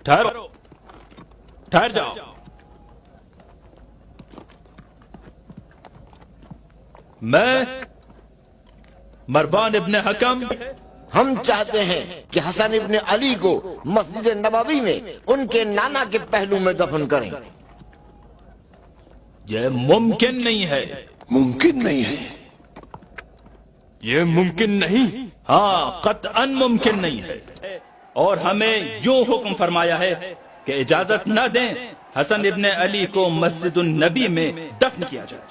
ٹھہرو، ٹھہر جاؤ۔ میں مروان ابن حکم ہم چاہتے ہیں کہ حسن ابن علی کو مسجد نبوی میں ان کے نانا کے پہلو میں دفن کریں۔ یہ ممکن نہیں ہے۔ ممکن نہیں ہے؟ یہ ممکن نہیں؟ ہاں، قطعاً ممکن نہیں ہے۔ اور ہمیں یوں حکم فرمایا ہے کہ اجازت نہ دیں حسن ابن علی کو مسجد النبی میں دفن کیا جائے۔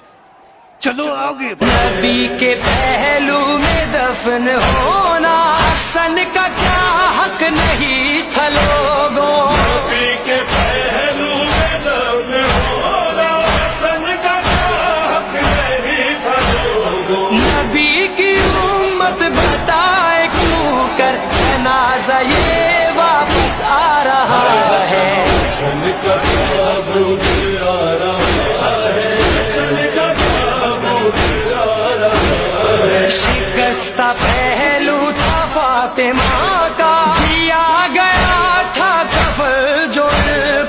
چلو آگے۔ نبی کے پہلو میں دفن ہونا حسن کا کیا حق نہیں تھا لوگوں؟ نبی کے پہلو میں دفن ہونا حسن کا کیا حق نہیں تھا لوگوں؟ نبی کی امت بتائے کیوں کر جنازہ یہ واپس آ رہا ہے؟ حسن کا کیا ضرور آ رہا ہے، حسن کا کیا ضرور آ رہا ہے۔ شکستہ پہلو تھا فاطمہ کا، دیا گیا تھا کفل جو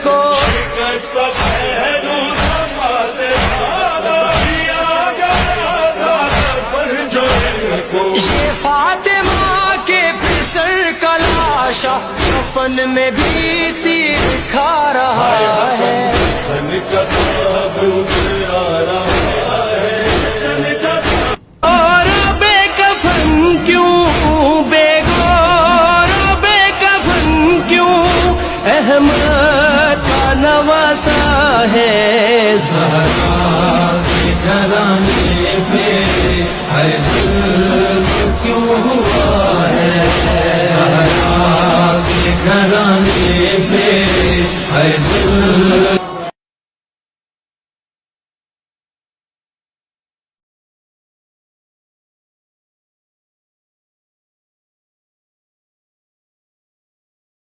کو، شکست پہلو تھا فاطمہ کا، دیا گیا تھا کفن جو کو۔ یہ فاطمہ کے پسر کا لاشا کفن میں بھی تیر کھا رہا ہے۔ حسن کا کیا ضرور آ رہا ہے، حسن کا کیا اور بے کفن کیوں، بے گور بے کفن کیوں، احمد کا نواسا ہے زہرا کے گھرانے پہ ہر ظلم کیوں ہوا ہے؟ زہرا کے گھرانے پہ ہر ظلم